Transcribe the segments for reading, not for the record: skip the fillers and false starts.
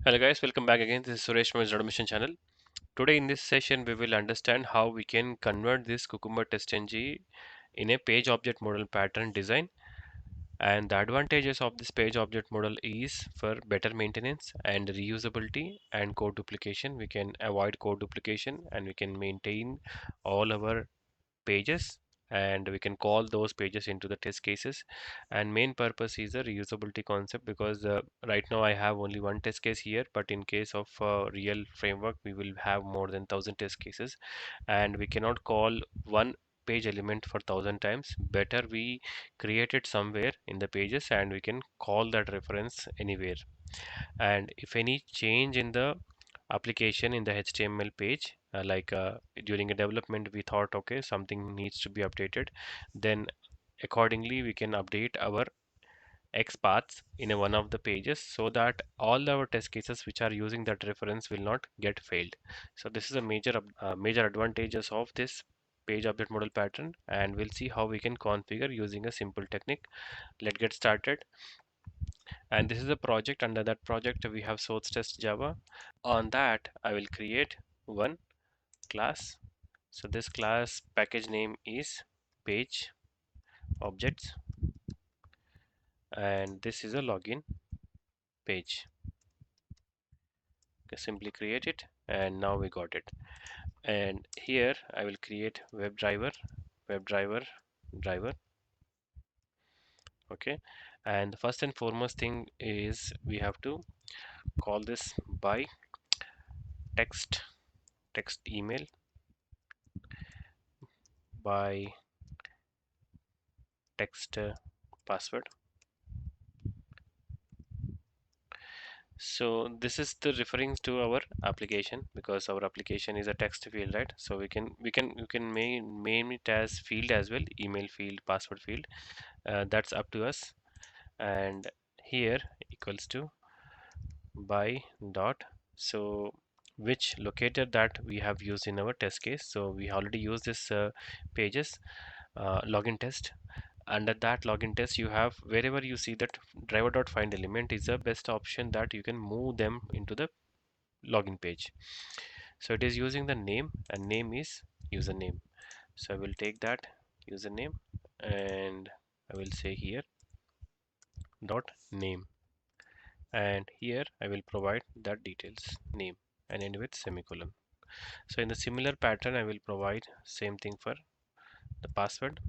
Hello guys, welcome back again. This is Suresh from his Automation channel. Today in this session we will understand how we can convert this Cucumber TestNG in a page object model pattern design, and the advantages of this page object model is for better maintenance and reusability and code duplication. We can avoid code duplication and we can maintain all our pages, and we can call those pages into the test cases. And main purpose is the reusability concept, because right now I have only one test case here, but in case of real framework we will have more than 1,000 test cases, and we cannot call one page element for 1,000 times. Better we create it somewhere in the pages and we can call that reference anywhere. And if any change in the application in the HTML page, during a development we thought okay something needs to be updated, then accordingly we can update our X paths in one of the pages so that all our test cases which are using that reference will not get failed. So this is a major advantages of this page object model pattern, and we'll see how we can configure using a simple technique. Let's get started. And this is a project. Under that project we have source test Java. On that I will create one class. So this class package name is page objects, and this is a login page. Okay, simply create it, and now we got it. And here I will create web driver. Okay, and the first and foremost thing is we have to call this by text email by text password. So this is the referring to our application, because our application is a text field, right? So we can name it as field as well, email field, password field. That's up to us. And here equals to by dot, so which locator that we have used in our test case. So we already used this pages login test. Under that login test you have, wherever you see that driver.find element is the best option, that you can move them into the login page. So it is using the name, and name is username. So I will take that username and I will say here dot name, and here I will provide that details name and end with semicolon. So in the similar pattern I will provide same thing for the password.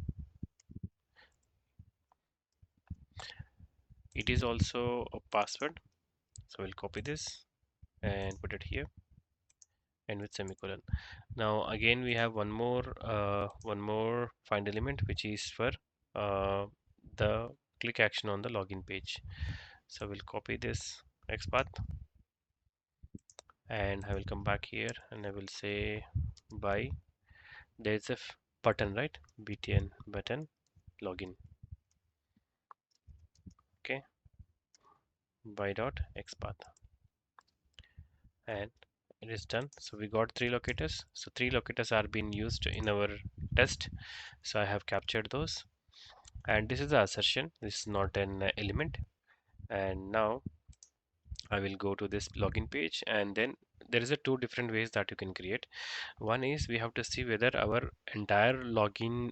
It is also a password, so we'll copy this and put it here and with semicolon. Now again we have one more find element, which is for uh, the click action on the login page. So we'll copy this XPath and I will come back here and I will say by, there's a button, right? BTN button login. Okay, by dot XPath, and it is done. So we got three locators. So three locators are being used in our test. So I have captured those, and this is the assertion. This is not an element. And now I will go to this login page, and then there is a two different ways that you can create. One is we have to see whether our entire login,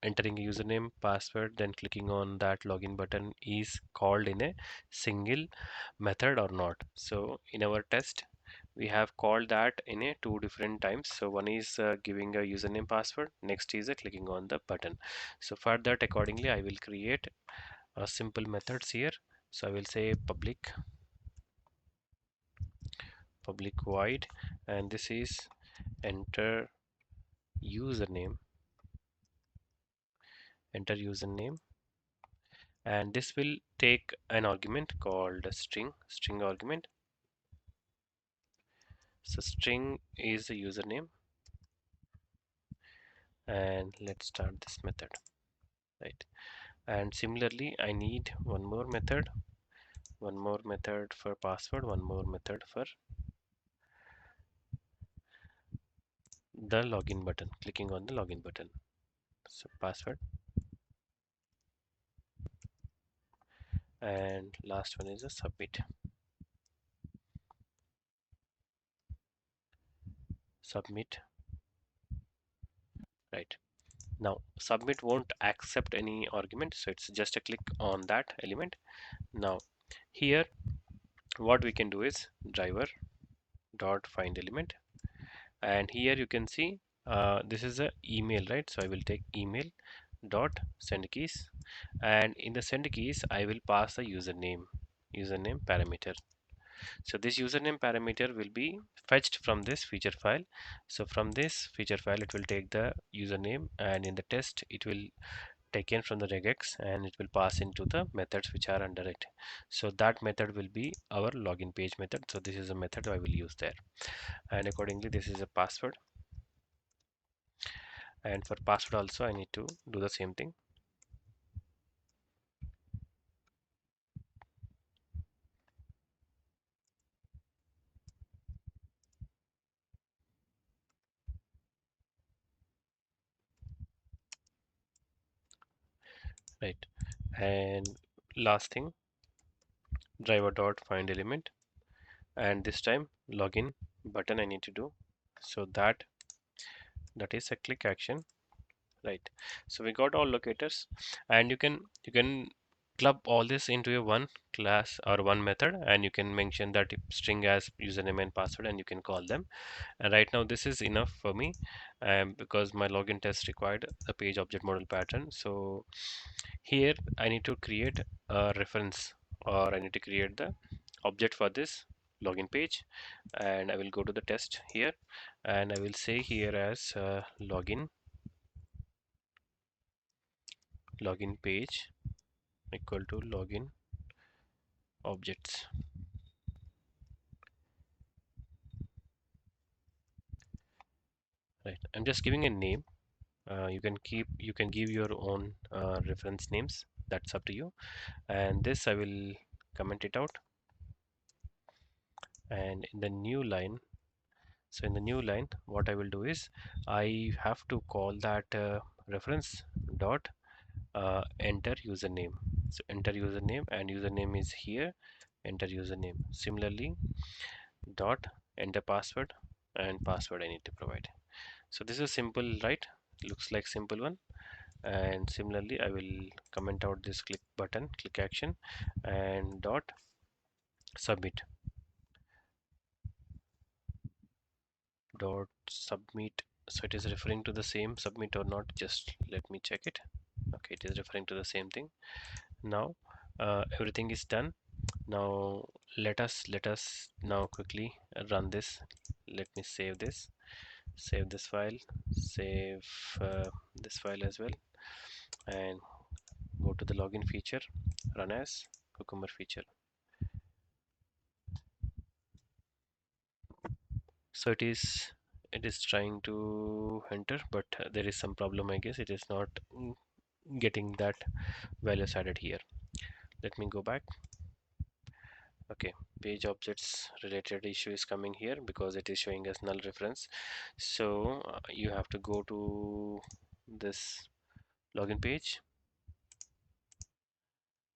entering a username, password, then clicking on that login button is called in a single method or not. So in our test, we have called that in a two different times. So one is giving a username password, next is clicking on the button. So for that accordingly I will create a simple methods here. So I will say public void, and this is enter username enter username, and this will take an argument called a string argument. So string is the username, and let's start this method, right? And similarly I need one more method for password, one more method for the login button, clicking on the login button. So password, and last one is a submit. submit. Right. Now submit won't accept any argument, so it's just a click on that element. Now here what we can do is driver dot find element, and here you can see this is a email, right? So I will take email dot send keys, and in the send keys I will pass the username parameter. So this username parameter will be fetched from this feature file. So from this feature file it will take the username, and in the test it will taken from the regex and it will pass into the methods which are under it. So that method will be our login page method. So this is a method I will use there, and accordingly this is a password, and for password also I need to do the same thing. Right. And last thing, driver dot find element, and this time login button I need to do, so that is a click action. Right. So we got all locators, and you can club all this into a one class or one method, and you can mention that string as username and password, and you can call them. And right now this is enough for me, because my login test required a page object model pattern. So here I need to create a reference, or I need to create the object for this login page, and I will go to the test here, and I will say here as login page equal to login objects. Right, I'm just giving a name. You can give your own reference names, that's up to you. And this I will comment it out, and in the new line, so in the new line what I will do is I have to call that reference dot enter username. So enter username, and username is here, enter username. Similarly dot enter password, and password I need to provide. So this is simple, right? Looks like simple one. And similarly I will comment out this click button, click action, and dot submit dot submit. So it is referring to the same submit or not, just let me check it. Okay, it is referring to the same thing. Now everything is done. Now let us now quickly run this. Let me save this file, save this file as well, and go to the login feature, run as Cucumber feature. So it is trying to enter, but there is some problem, I guess. It is not getting that values added here. Let me go back. Okay, page objects related issue is coming here because it is showing as null reference. So you have to go to this login page,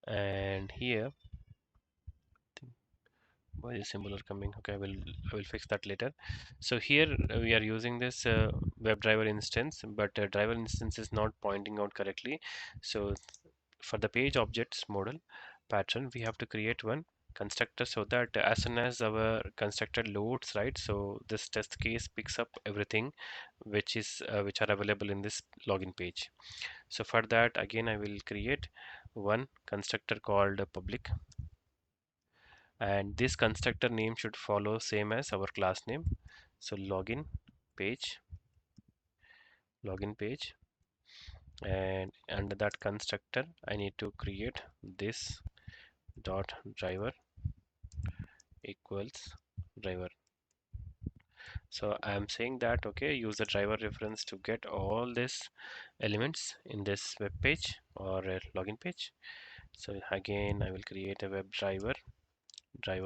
and here why is symbol are coming. Okay, I will fix that later. So here we are using this WebDriver instance, but driver instance is not pointing out correctly. So for the page objects model pattern we have to create one constructor, so that as soon as our constructor loads, right, so this test case picks up everything which are available in this login page. So for that again I will create one constructor called public, and this constructor name should follow same as our class name. So page login page, and under that constructor I need to create this dot driver equals driver. So I'm saying that okay, use the driver reference to get all these elements in this web page or login page. So again I will create a web driver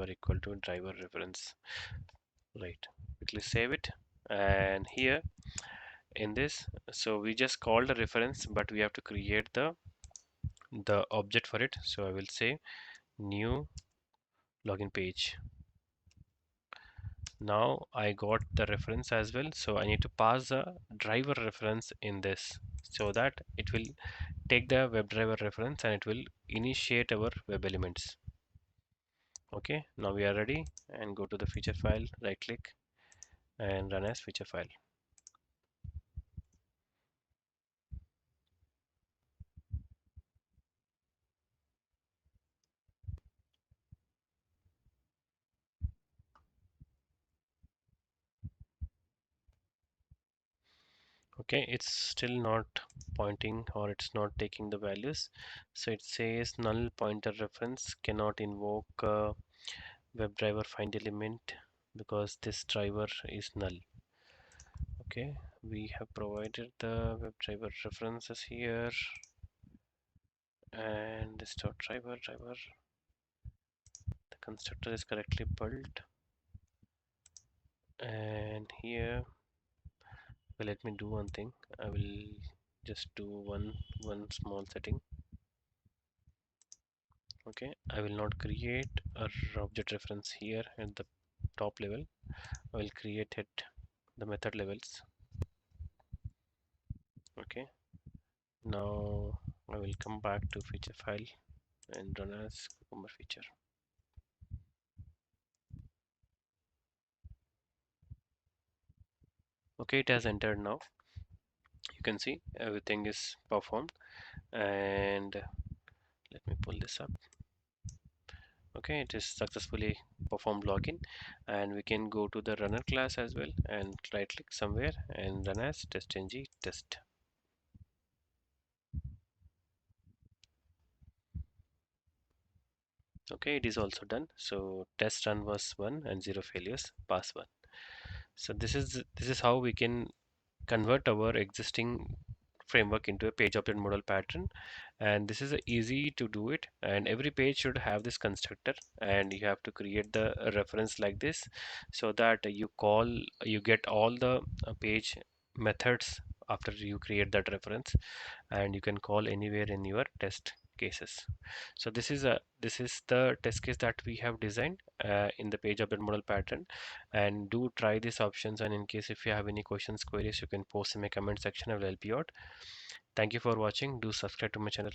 equal to driver reference. Right, quickly save it. And here in this, so we just called the reference, but we have to create the object for it. So I will say new login page. Now I got the reference as well, so I need to pass the driver reference in this so that it will take the WebDriver reference and it will initiate our web elements. Okay, now we are ready and go to the feature file, right click and run as feature file. Okay, it's still not pointing or it's not taking the values. So it says null pointer reference cannot invoke WebDriver find element because this driver is null. Okay, we have provided the WebDriver references here and this dot driver, the constructor is correctly built, and here, well, let me do one thing. I will just do one small setting. Okay, I will not create a object reference here at the top level. I will create it the method levels. Okay, now I will come back to feature file and run as Cucumber feature. Okay, it has entered now. You can see everything is performed, and let me pull this up. Okay, it is successfully performed login, and we can go to the runner class as well and right click somewhere and run as TestNG test. Okay, it is also done. So test run was 1 and 0 failures, pass 1. So this is how we can convert our existing framework into a page object model pattern, and this is easy to do it, and every page should have this constructor, and you have to create the reference like this so that you get all the page methods after you create that reference, and you can call anywhere in your test cases. So this is the test case that we have designed in the page update model pattern, and do try these options, and in case if you have any questions, queries, you can post in my comment section. I will help you out. Thank you for watching. Do subscribe to my channel.